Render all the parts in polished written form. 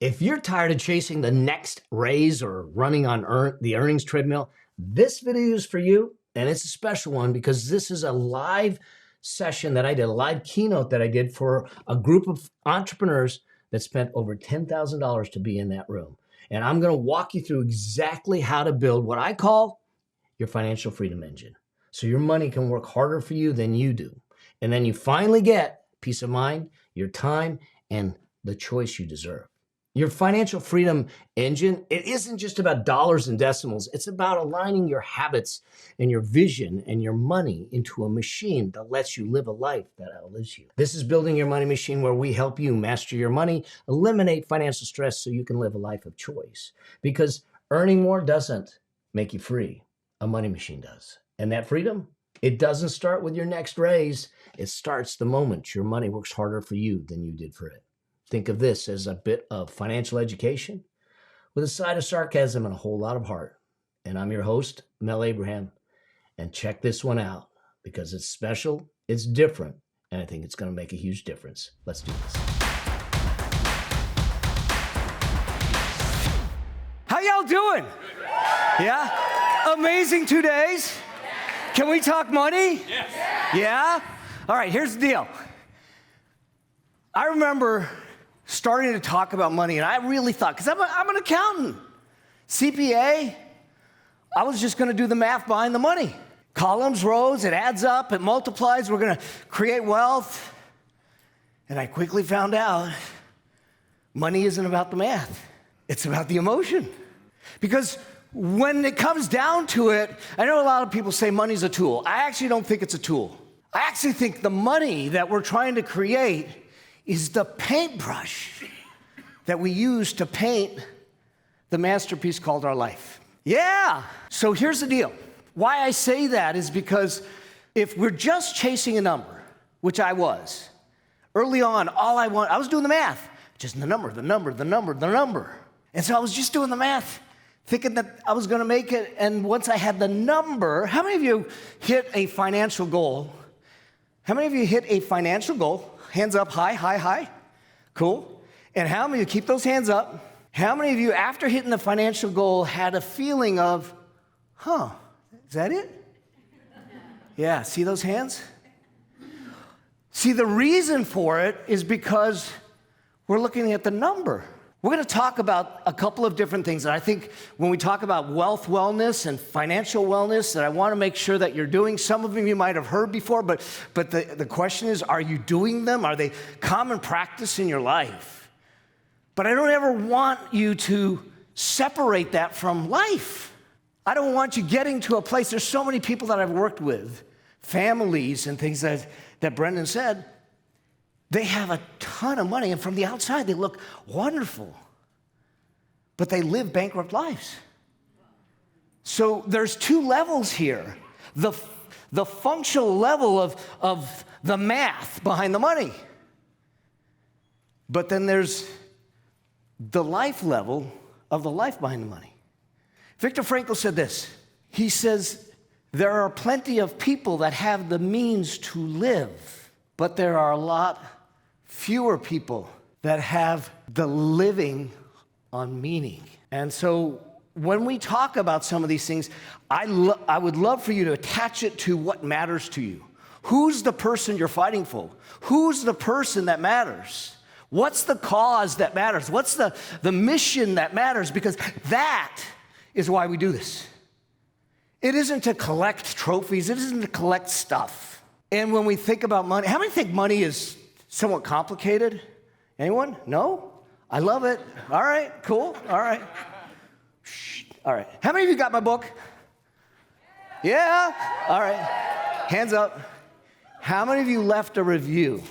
If you're tired of chasing the next raise or running on the earnings treadmill, this video is for you. And it's a special one because this is a live session that I did, a live keynote that I did for a group of entrepreneurs that spent over $10,000 to be in that room. And I'm going to walk you through exactly how to build what I call your financial freedom engine. So your money can work harder for you than you do. And then you finally get peace of mind, your time, and the choice you deserve. Your financial freedom engine, it isn't just about dollars and decimals. It's about aligning your habits and your vision and your money into a machine that lets you live a life that outlives you. This is Building Your Money Machine, where we help you master your money, eliminate financial stress so you can live a life of choice. Because earning more doesn't make you free. A money machine does. And that freedom, it doesn't start with your next raise. It starts the moment your money works harder for you than you did for it. Think of this as a bit of financial education with a side of sarcasm and a whole lot of heart. And I'm your host, Mel Abraham. And check this one out because it's special, it's different, and I think it's going to make a huge difference. Let's do this. How y'all doing? Yeah? Amazing 2 days? Can we talk money? Yes. Yeah? All right, here's the deal. I remember starting to talk about money, and I really thought, because I'm an accountant, CPA, I was just going to do the math behind the money. Columns, rows, it adds up, it multiplies, we're going to create wealth. And I quickly found out money isn't about the math. It's about the emotion. Because when it comes down to it, I know a lot of people say money's a tool. I actually don't think it's a tool. I actually think the money that we're trying to create is the paintbrush that we use to paint the masterpiece called our life. Yeah. So here's the deal. Why I say that is because if we're just chasing a number, which I was, early on, I was doing the math, just the number. And so I was just doing the math, thinking that I was gonna make it, and once I had the number, how many of you hit a financial goal? How many of you hit a financial goal? Hands up, high. Cool. And how many of you, keep those hands up, how many of you, after hitting the financial goal, had a feeling of, is that it? Yeah, see those hands? See, the reason for it is because we're looking at the number. We're going to talk about a couple of different things. And I think when we talk about wealth wellness and financial wellness, that I want to make sure that you're doing. Some of them you might have heard before, but the question is, are you doing them? Are they common practice in your life? But I don't ever want you to separate that from life. I don't want you getting to a place. There's so many people that I've worked with, families and things that Brendan said, they have a ton of money, and from the outside, they look wonderful. But they live bankrupt lives. So there's two levels here. The functional level of the math behind the money. But then there's the life level of the life behind the money. Viktor Frankl said this. He says, there are plenty of people that have the means to live, but there are a lot fewer people that have the living on meaning. And so when we talk about some of these things, I would love for you to attach it to what matters to you. Who's the person you're fighting for? Who's the person that matters? What's the cause that matters? What's the mission that matters? Because that is why we do this. It isn't to collect trophies. It isn't to collect stuff. And when we think about money, how many think money is somewhat complicated? Anyone? No? I love it. All right, cool. All right. Shh. All right. How many of you got my book? Yeah? All right. Hands up. How many of you left a review?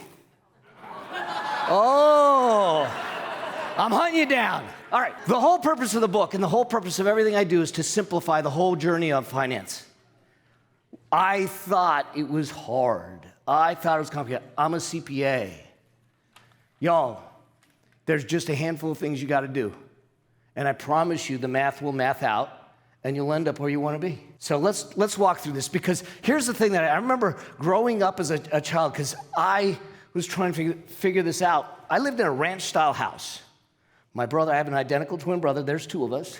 Oh, I'm hunting you down. All right. The whole purpose of the book and the whole purpose of everything I do is to simplify the whole journey of finance. I thought it was hard. I thought it was complicated. I'm a CPA. Y'all, there's just a handful of things you got to do. And I promise you the math will math out and you'll end up where you want to be. So let's walk through this, because here's the thing that I remember growing up as a child, because I was trying to figure this out. I lived in a ranch-style house. My brother, I have an identical twin brother. There's two of us.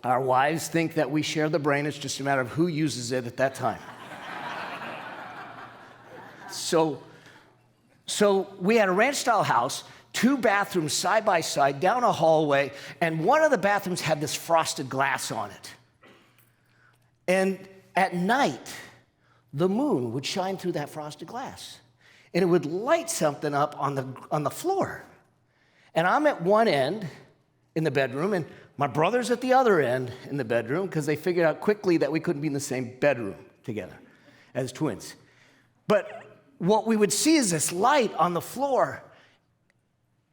Our wives think that we share the brain. It's just a matter of who uses it at that time. So we had a ranch-style house, 2 bathrooms side by side, down a hallway, and one of the bathrooms had this frosted glass on it. And at night, the moon would shine through that frosted glass, and it would light something up on the floor. And I'm at one end in the bedroom, and my brother's at the other end in the bedroom, because they figured out quickly that we couldn't be in the same bedroom together as twins. But what we would see is this light on the floor,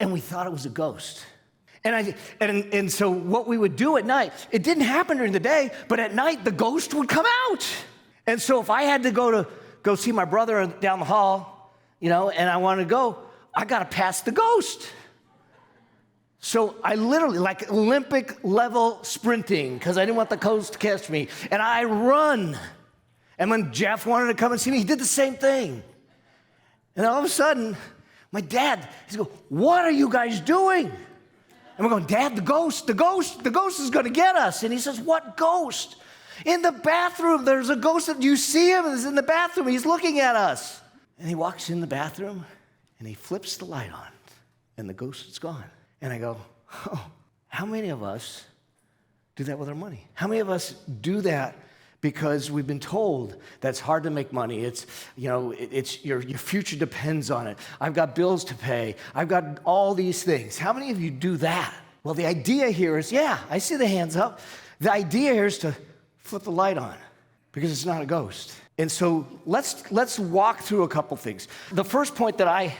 and we thought it was a ghost. And so what we would do at night, it didn't happen during the day, but at night the ghost would come out. And so if I had to go see my brother down the hall, and I wanted to go, I got to pass the ghost. So I literally, like Olympic level sprinting, because I didn't want the ghost to catch me, and I run. And when Jeff wanted to come and see me, he did the same thing. And all of a sudden, my dad, he's going, "What are you guys doing?" And we're going, "Dad, the ghost is going to get us." And he says, "What ghost?" "In the bathroom, there's a ghost. You see him, he's in the bathroom, he's looking at us." And he walks in the bathroom, and he flips the light on, and the ghost is gone. And I go, "Oh, how many of us do that with our money? How many of us do that because we've been told that it's hard to make money? It's your future depends on it. I've got bills to pay. I've got all these things." How many of you do that? Well, the idea here is, I see the hands up. The idea here is to flip the light on, because it's not a ghost. And so let's walk through a couple things. The first point that I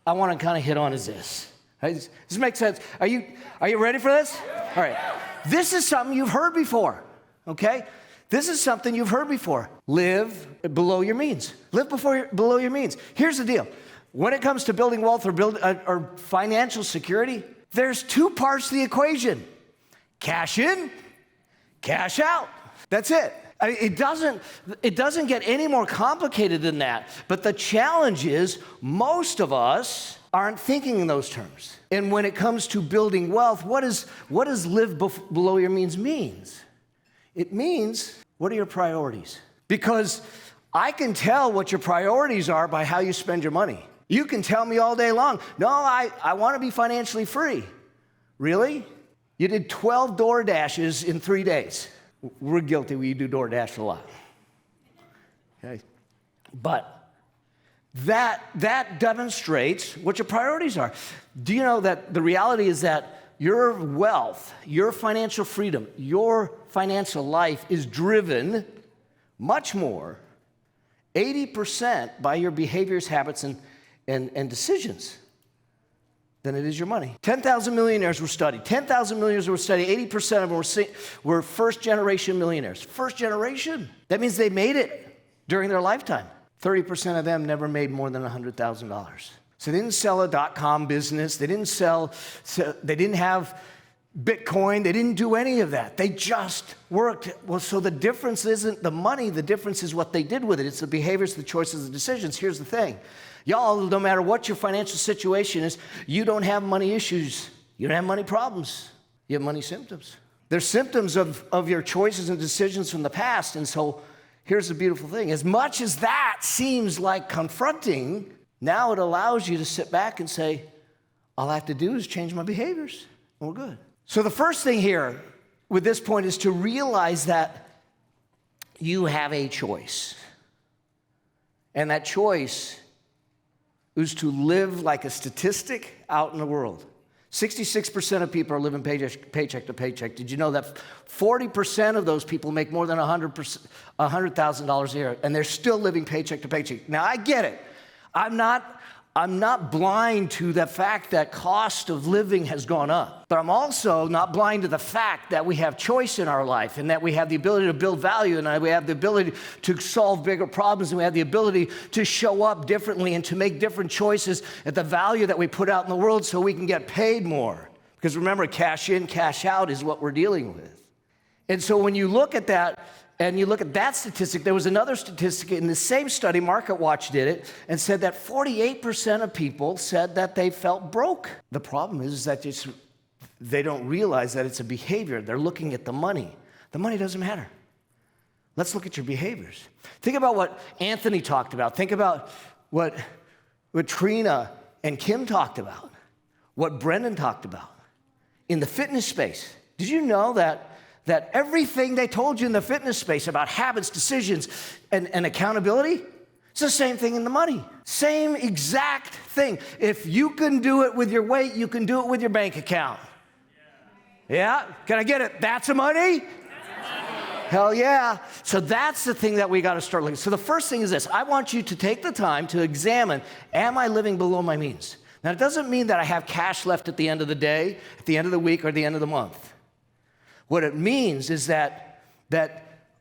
want to kind of hit on is this. Does this make sense? Are you ready for this? All right. This is something you've heard before, okay? This is something you've heard before. Live below your means. Live below your means. Here's the deal. When it comes to building wealth or financial security, there's 2 parts to the equation. Cash in, cash out. That's it. It doesn't get any more complicated than that. But the challenge is most of us aren't thinking in those terms. And when it comes to building wealth, what does live below your means means? It means, what are your priorities? Because I can tell what your priorities are by how you spend your money. You can tell me all day long, "No, I want to be financially free." Really? You did 12 DoorDashes in 3 days. We're guilty. We do DoorDash a lot. Okay? But that demonstrates what your priorities are. Do you know that the reality is that your wealth, your financial freedom, your financial life is driven much more, 80%, by your behaviors, habits, and decisions than it is your money. 10,000 millionaires were studied. 10,000 millionaires were studied. 80% of them were first-generation millionaires. First generation. That means they made it during their lifetime. 30% of them never made more than $100,000. So they didn't sell a dot-com business. They didn't they didn't have Bitcoin. They didn't do any of that. They just worked. Well, so the difference isn't the money. The difference is what they did with it. It's the behaviors, the choices, the decisions. Here's the thing. Y'all, no matter what your financial situation is, you don't have money issues. You don't have money problems. You have money symptoms. They're symptoms of your choices and decisions from the past. And so here's the beautiful thing. As much as that seems like confronting, now it allows you to sit back and say, all I have to do is change my behaviors, and we're good. So the first thing here with this point is to realize that you have a choice. And that choice is to live like a statistic out in the world. 66% of people are living paycheck to paycheck. Did you know that 40% of those people make more than $100,000 a year, and they're still living paycheck to paycheck? Now, I get it. I'm not blind to the fact that cost of living has gone up. But I'm also not blind to the fact that we have choice in our life, and that we have the ability to build value, and we have the ability to solve bigger problems, and we have the ability to show up differently and to make different choices at the value that we put out in the world so we can get paid more. Because remember, cash in, cash out is what we're dealing with. And so when you look at that, and you look at that statistic, there was another statistic in the same study, MarketWatch did it, and said that 48% of people said that they felt broke. The problem is that they don't realize that it's a behavior. They're looking at the money. The money doesn't matter. Let's look at your behaviors. Think about what Anthony talked about. Think about what Trina and Kim talked about, what Brendan talked about. In the fitness space, did you know that everything they told you in the fitness space about habits, decisions, and accountability, it's the same thing in the money. Same exact thing. If you can do it with your weight, you can do it with your bank account. Yeah? Can I get it? That's a money? Hell yeah. So that's the thing that we got to start looking. So the first thing is this. I want you to take the time to examine, am I living below my means? Now, it doesn't mean that I have cash left at the end of the day, at the end of the week, or the end of the month. What it means is that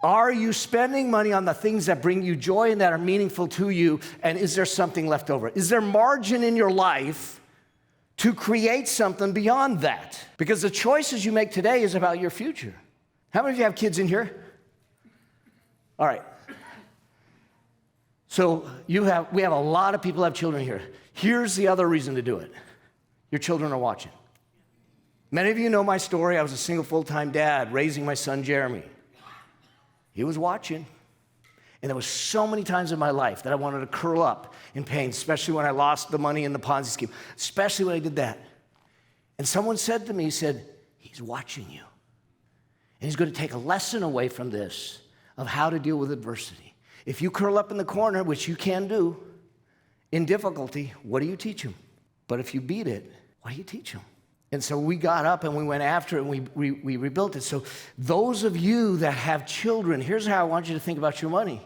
are you spending money on the things that bring you joy and that are meaningful to you, and is there something left over? Is there margin in your life to create something beyond that? Because the choices you make today is about your future. How many of you have kids in here? All right. So we have a lot of people who have children here. Here's the other reason to do it. Your children are watching. Many of you know my story. I was a single full-time dad raising my son, Jeremy. He was watching. And there was so many times in my life that I wanted to curl up in pain, especially when I lost the money in the Ponzi scheme, especially when I did that. And someone said to me, he's watching you. And he's going to take a lesson away from this of how to deal with adversity. If you curl up in the corner, which you can do, in difficulty, what do you teach him? But if you beat it, what do you teach him? And so we got up and we went after it and we rebuilt it. So those of you that have children, here's how I want you to think about your money.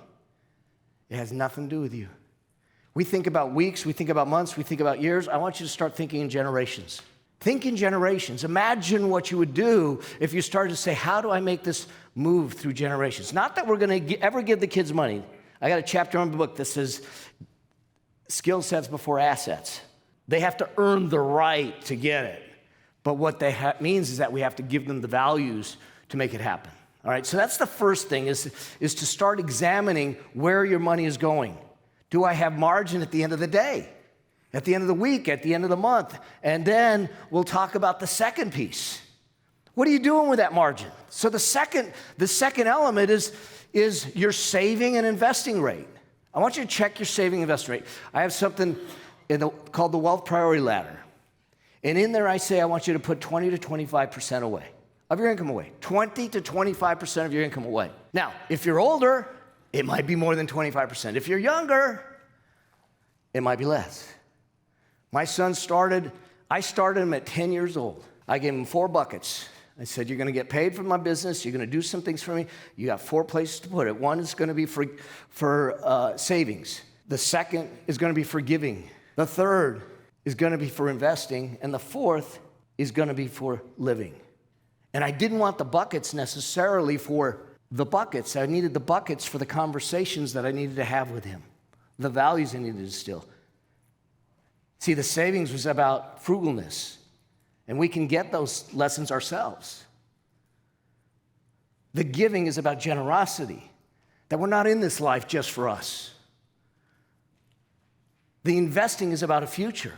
It has nothing to do with you. We think about weeks, we think about months, we think about years. I want you to start thinking in generations. Think in generations. Imagine what you would do if you started to say, how do I make this move through generations? Not that we're going to ever give the kids money. I got a chapter in the book that says skillsets before assets. They have to earn the right to get it. But what that means is that we have to give them the values to make it happen. All right, so that's the first thing is to start examining where your money is going. Do I have margin at the end of the day? At the end of the week, at the end of the month? And then we'll talk about the second piece. What are you doing with that margin? So the second element is your saving and investing rate. I want you to check your saving and investing rate. I have something called the wealth priority ladder. And in there I say I want you to put 20 to 25% away of your income away. 20 to 25% of your income away. Now, if you're older, it might be more than 25%. If you're younger, it might be less. My son I started him at 10 years old. I gave him 4 buckets. I said, you're going to get paid for my business. You're going to do some things for me. You got 4 places to put it. One is going to be for savings. The second is going to be for giving. The third is going to be for investing. And the fourth is going to be for living. And I didn't want the buckets necessarily for the buckets. I needed the buckets for the conversations that I needed to have with him, the values I needed to instill. See, the savings was about frugalness, and we can get those lessons ourselves. The giving is about generosity, that we're not in this life just for us. The investing is about a future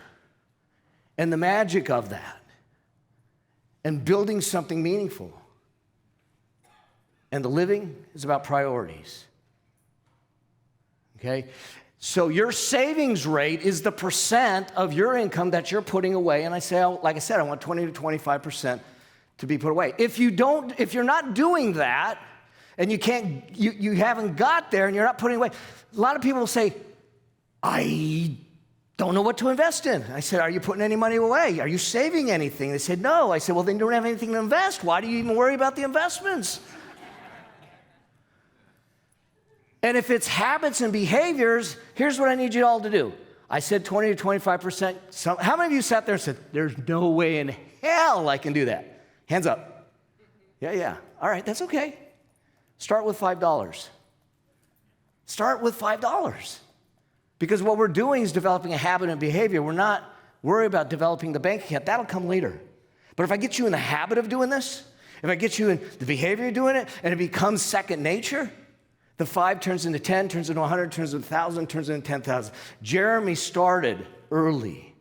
and the magic of that and building something meaningful. And the living is about priorities. Okay? So your savings rate is the percent of your income that you're putting away. And I say, like I said, I want 20 to 25% to be put away. If you're not doing that, and you haven't got there and you're not putting away, a lot of people will say, I don't know what to invest in. I said, are you putting any money away? Are you saving anything? They said, no. I said, well, then you don't have anything to invest. Why do you even worry about the investments? And if it's habits and behaviors, here's what I need you all to do. I said 20 to 25%. How many of you sat there and said, there's no way in hell I can do that? Hands up. Yeah. All right, that's okay. Start with $5. Start with $5. Because what we're doing is developing a habit and behavior. We're not worried about developing the bank account. That'll come later. But if I get you in the habit of doing this, If I get you in the behavior of doing it and it becomes second nature, the 5 turns into 10, turns into 100, turns into 1,000, turns into 10,000. Jeremy started early.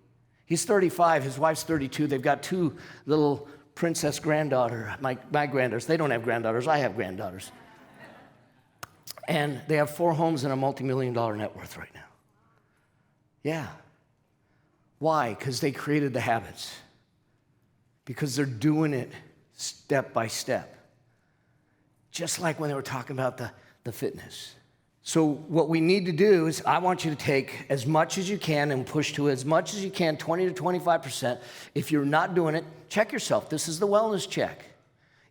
He's 35, his wife's 32. They've got 2 little princess granddaughter, my granddaughters. They don't have granddaughters, I have granddaughters. And they have 4 homes and a multi-million-dollar net worth right now. Yeah. Why? Because they created the habits. Because they're doing it step by step. Just like when they were talking about the fitness. So what we need to do is I want you to take as much as you can and push to as much as you can, 20 to 25%. If you're not doing it, check yourself. This is the wellness check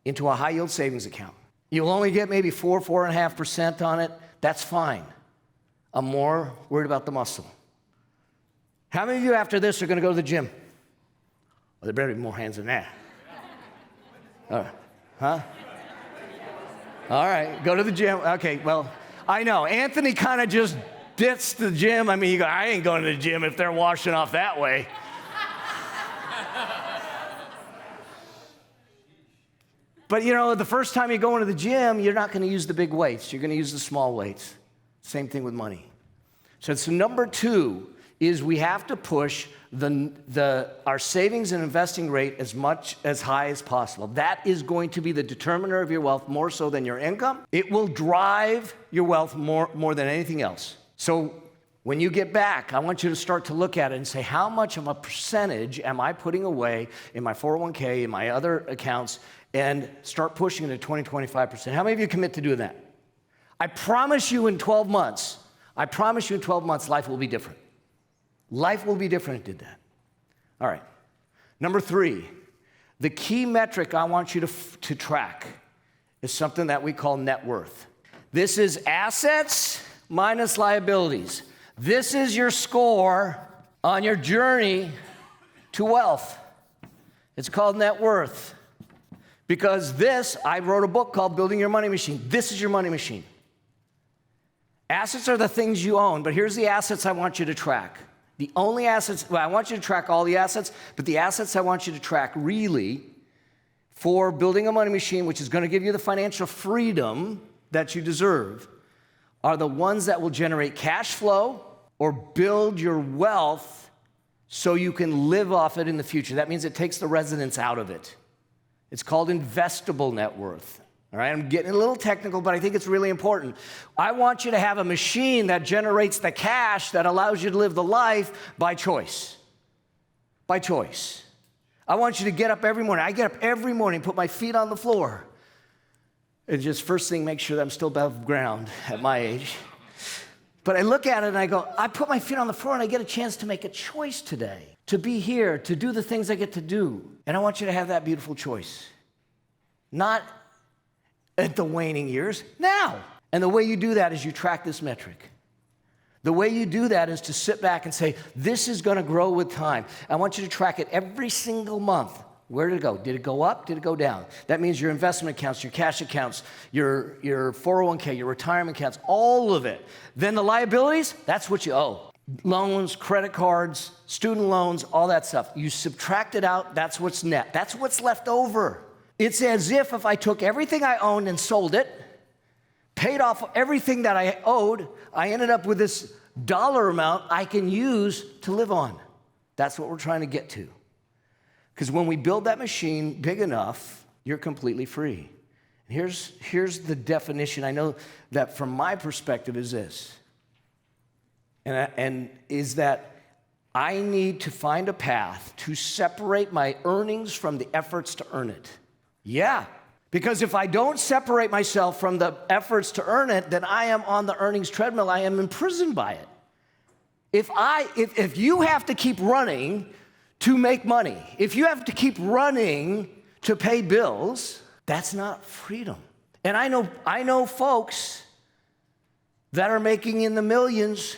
into a high yield savings account. You'll only get maybe 4.5% on it. That's fine. I'm more worried about the muscle. How many of you after this are going to go to the gym? Well, there better be more hands than that. Huh? All right, go to the gym. Okay, well, I know. Anthony kind of just ditched the gym. I mean, you go, I ain't going to the gym if they're washing off that way. But you know, the first time you go into the gym, you're not going to use the big weights. You're going to use the small weights. Same thing with money. So number 2 is we have to push our savings and investing rate as high as possible. That is going to be the determiner of your wealth more so than your income. It will drive your wealth more than anything else. So when you get back, I want you to start to look at it and say, how much of a percentage am I putting away in my 401k, in my other accounts, and start pushing it to 20, 25%. How many of you commit to doing that? I promise you in 12 months, life will be different. Life will be different if you did that. All right. Number 3, the key metric I want you to track is something that we call net worth. This is assets minus liabilities. This is your score on your journey to wealth. It's called net worth. Because I wrote a book called Building Your Money Machine. This is your money machine. Assets are the things you own, but here's the assets I want you to track. The only assets, I want you to track all the assets, but the assets I want you to track really for building a money machine, which is going to give you the financial freedom that you deserve, are the ones that will generate cash flow or build your wealth so you can live off it in the future. That means it takes the residence out of it. It's called investable net worth. All right, I'm getting a little technical, but I think it's really important. I want you to have a machine that generates the cash that allows you to live the life by choice. By choice. I want you to get up every morning. I get up every morning, put my feet on the floor, and just first thing, make sure that I'm still above ground at my age. But I look at it and I go, I put my feet on the floor and I get a chance to make a choice today, to be here, to do the things I get to do. And I want you to have that beautiful choice. Not at the waning years, now. And the way you do that is you track this metric. The way you do that is to sit back and say, this is going to grow with time. I want you to track it every single month. Where did it go? Did it go up? Did it go down? That means your investment accounts, your cash accounts, your 401k, your retirement accounts, all of it. Then the liabilities, that's what you owe. Loans, credit cards, student loans, all that stuff. You subtract it out, that's what's net. That's what's left over. It's as if I took everything I owned and sold it, paid off everything that I owed, I ended up with this dollar amount I can use to live on. That's what we're trying to get to. Because when we build that machine big enough, you're completely free. And here's the definition. I know that from my perspective is this. And is that I need to find a path to separate my earnings from the efforts to earn it. Yeah, because if I don't separate myself from the efforts to earn it, then I am on the earnings treadmill. I am imprisoned by it. If you have to keep running to make money, if you have to keep running to pay bills, that's not freedom. And I know folks that are making in the millions,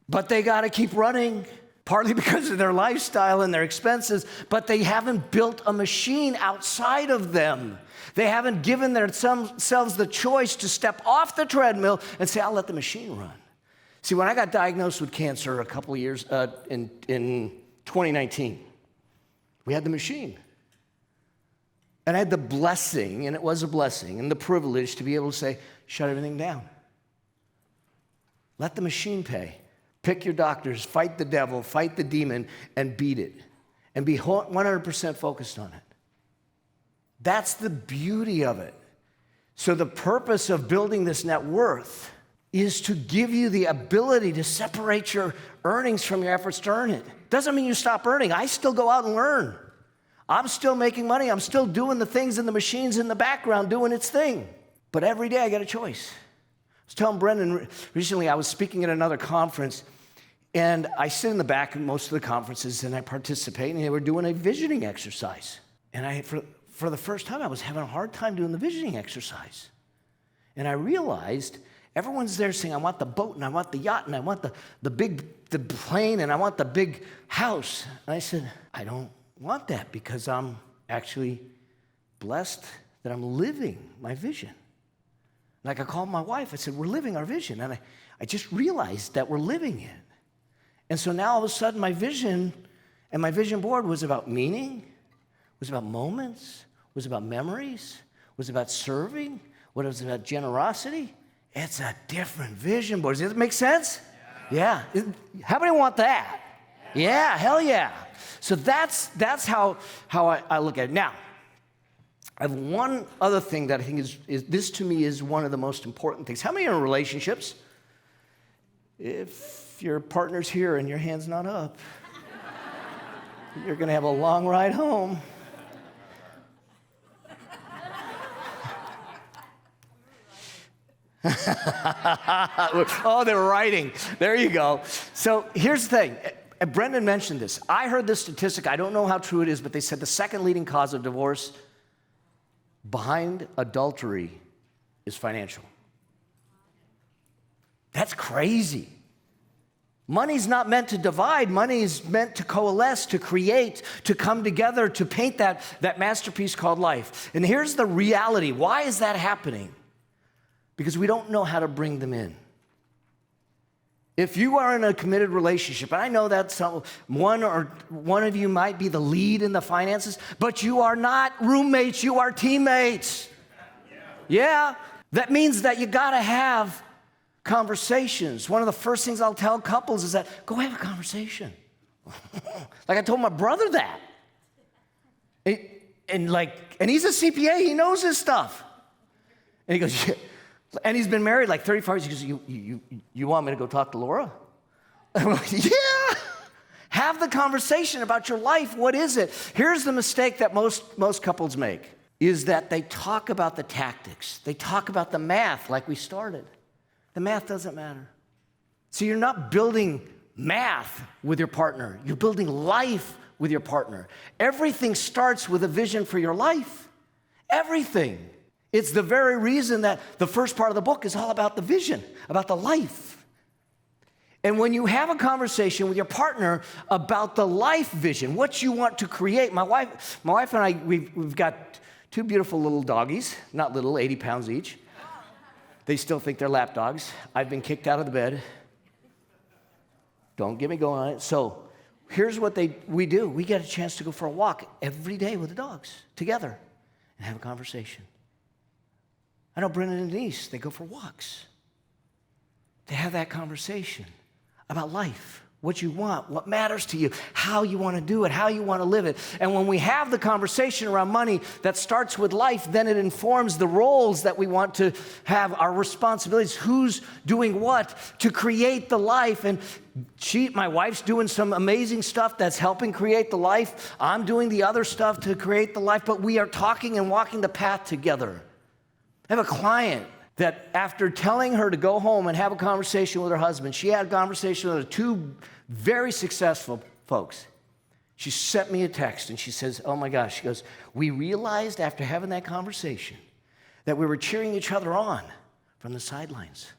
but they got to keep running, partly because of their lifestyle and their expenses, but they haven't built a machine outside of them. They haven't given themselves the choice to step off the treadmill and say, I'll let the machine run. See, when I got diagnosed with cancer a couple of years in 2019, we had the machine. And I had the blessing, and it was a blessing, and the privilege to be able to say, shut everything down. Let the machine pay. Pick your doctors, fight the devil, fight the demon, and beat it. And be 100% focused on it. That's the beauty of it. So the purpose of building this net worth is to give you the ability to separate your earnings from your efforts to earn it. Doesn't mean you stop earning. I still go out and learn. I'm still making money. I'm still doing the things in the machines in the background doing its thing. But every day I got a choice. I was telling Brendan recently, I was speaking at another conference, and I sit in the back of most of the conferences, and I participate, and they were doing a visioning exercise. And for the first time, I was having a hard time doing the visioning exercise. And I realized everyone's there saying, I want the boat, and I want the yacht, and I want the plane, and I want the big house. And I said, I don't want that because I'm actually blessed that I'm living my vision. Like I called my wife, I said, we're living our vision. And I just realized that we're living it. And so now all of a sudden my vision and my vision board was about meaning, was about moments, was about memories, was about serving, was about generosity. It's a different vision board. Does it make sense? Yeah. How many want that? Yeah, hell yeah. So that's how I look at it. Now, I have one other thing that I think is this to me is one of the most important things. How many are in relationships? If your partner's here and your hand's not up, you're going to have a long ride home. Oh, they're writing. There you go. So here's the thing. Brendan mentioned this. I heard this statistic. I don't know how true it is, but they said the second leading cause of divorce behind adultery is financial. That's crazy. Money's not meant to divide. Money is meant to coalesce, to create, to come together, to paint that masterpiece called life. And here's the reality. Why is that happening? Because we don't know how to bring them in. If you are in a committed relationship, and I know that one of you might be the lead in the finances, but you are not roommates, you are teammates. Yeah, that means that you gotta have conversations. One of the first things I'll tell couples is that, go have a conversation. Like I told my brother that. And he's a CPA, he knows his stuff. And he goes, yeah. And he's been married like 35 years. He goes, you want me to go talk to Laura? I'm like, yeah. Have the conversation about your life. What is it? Here's the mistake that most couples make, is that they talk about the tactics. They talk about the math like we started. The math doesn't matter. So you're not building math with your partner. You're building life with your partner. Everything starts with a vision for your life. Everything. It's the very reason that the first part of the book is all about the vision, about the life. And when you have a conversation with your partner about the life vision, what you want to create, my wife and I, we've got two beautiful little doggies, not little, 80 pounds each. They still think they're lap dogs. I've been kicked out of the bed. Don't get me going on it. So here's what we do. We get a chance to go for a walk every day with the dogs together and have a conversation. I know Brendan and Denise, they go for walks. They have that conversation about life, what you want, what matters to you, how you want to do it, how you want to live it. And when we have the conversation around money that starts with life, then it informs the roles that we want to have, our responsibilities, who's doing what to create the life. And my wife's doing some amazing stuff that's helping create the life. I'm doing the other stuff to create the life, but we are talking and walking the path together. I have a client that after telling her to go home and have a conversation with her husband, she had a conversation with two very successful folks. She sent me a text and she says, oh my gosh, she goes, we realized after having that conversation that we were cheering each other on from the sidelines.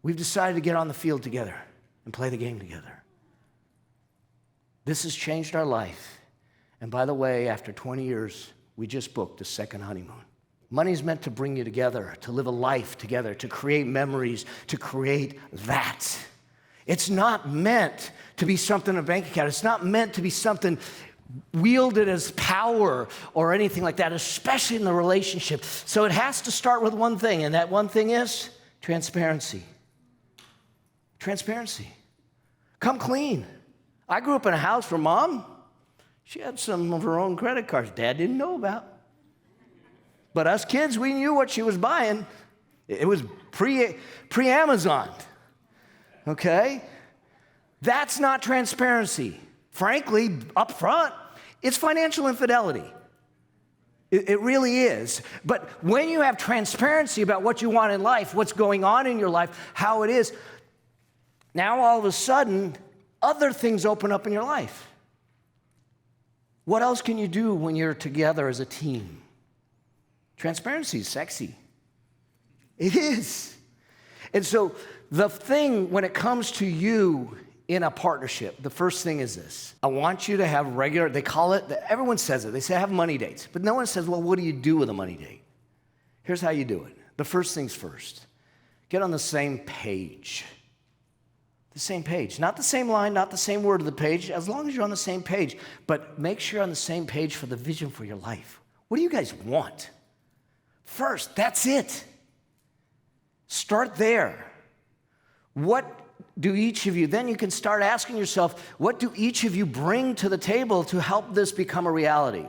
We've decided to get on the field together and play the game together. This has changed our life. And by the way, after 20 years, we just booked a second honeymoon. Money's meant to bring you together, to live a life together, to create memories, to create that. It's not meant to be something in a bank account. It's not meant to be something wield it as power or anything like that, especially in the relationship. So it has to start with one thing, and that one thing is transparency. Transparency. Come clean. I grew up in a house where Mom, she had some of her own credit cards Dad didn't know about. But us kids, we knew what she was buying. It was pre-Amazon, okay? That's not transparency. Frankly, up front, it's financial infidelity. It really is. But when you have transparency about what you want in life, what's going on in your life, how it is, now all of a sudden, other things open up in your life. What else can you do when you're together as a team? Transparency is sexy. It is. And so the thing when it comes to you in a partnership, the first thing is this. I want you to have regular, they call it, everyone says it, they say have money dates. But no one says, well, what do you do with a money date? Here's how you do it. The first things first. Get on the same page. The same page. Not the same line, not the same word of the page, as long as you're on the same page. But make sure you're on the same page for the vision for your life. What do you guys want? First, that's it. Start there. What do each of you, then you can start asking yourself, what do each of you bring to the table to help this become a reality?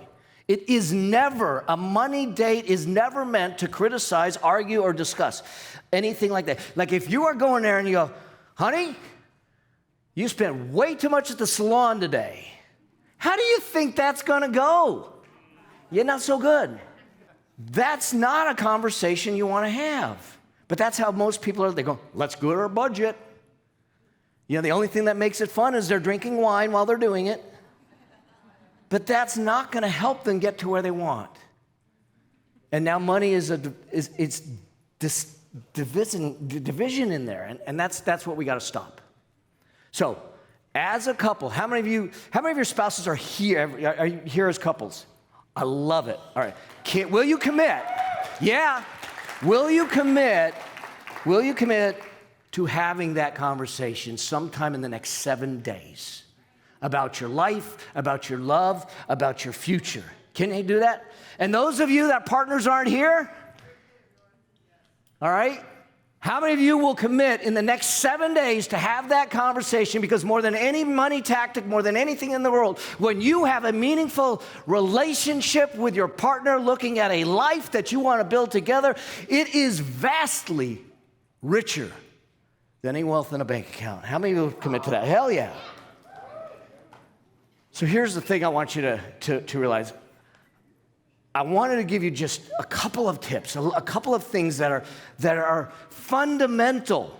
It is never, a money date is never meant to criticize, argue, or discuss anything like that. Like if you are going there and you go, honey, you spent way too much at the salon today. How do you think that's gonna go? You're not so good. That's not a conversation you wanna have. But that's how most people are. They go, let's go to our budget. You know, the only thing that makes it fun is they're drinking wine while they're doing it. But that's not gonna help them get to where they want. And now money is this division in there, and that's what we gotta stop. So, as a couple, how many of your spouses are here as couples? I love it. All right. Will you commit? Yeah. Will you commit to having that conversation sometime in the next 7 days about your life, about your love, about your future? Can you do that? And those of you that partners aren't here, all right? How many of you will commit in the next 7 days to have that conversation? Because more than any money tactic, more than anything in the world, when you have a meaningful relationship with your partner, looking at a life that you want to build together, it is vastly richer than any wealth in a bank account. How many of you will commit to that? Hell yeah. So here's the thing I want you to realize. I wanted to give you just a couple of tips, a couple of things that are fundamental.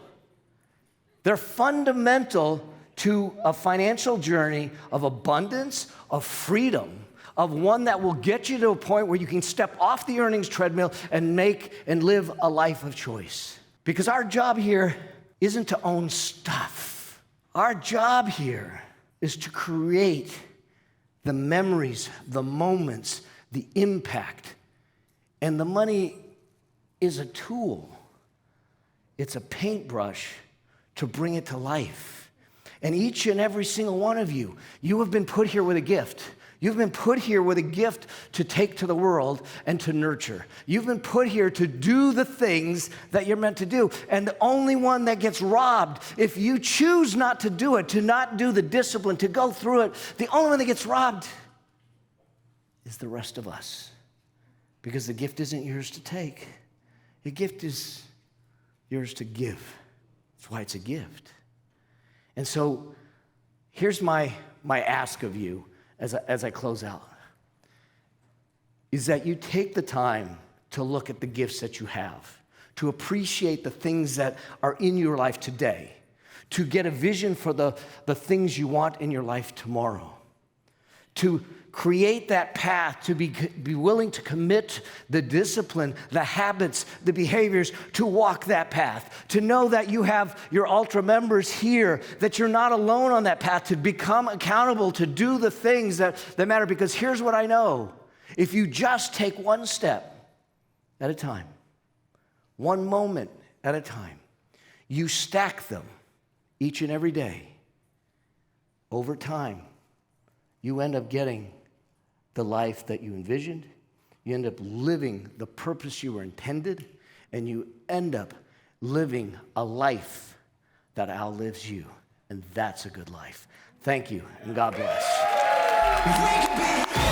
They're fundamental to a financial journey of abundance, of freedom, of one that will get you to a point where you can step off the earnings treadmill and make and live a life of choice. Because our job here isn't to own stuff. Our job here is to create the memories, the moments, the impact. And the money is a tool. It's a paintbrush to bring it to life. And each and every single one of you, you have been put here with a gift. You've been put here with a gift to take to the world and to nurture. You've been put here to do the things that you're meant to do. And the only one that gets robbed, if you choose not to do it, to not do the discipline, to go through it, the only one that gets robbed is the rest of us. Because the gift isn't yours to take. The gift is yours to give. That's why it's a gift. And so here's my ask of you as I close out, is that you take the time to look at the gifts that you have, to appreciate the things that are in your life today, to get a vision for the things you want in your life tomorrow, to create that path, to be willing to commit the discipline, the habits, the behaviors, to walk that path, to know that you have your ultra members here, that you're not alone on that path, to become accountable, to do the things that matter. Because here's what I know. If you just take one step at a time, one moment at a time, you stack them each and every day, over time, you end up getting the life that you envisioned. You end up living the purpose you were intended, and you end up living a life that outlives you. And that's a good life. Thank you, and God bless.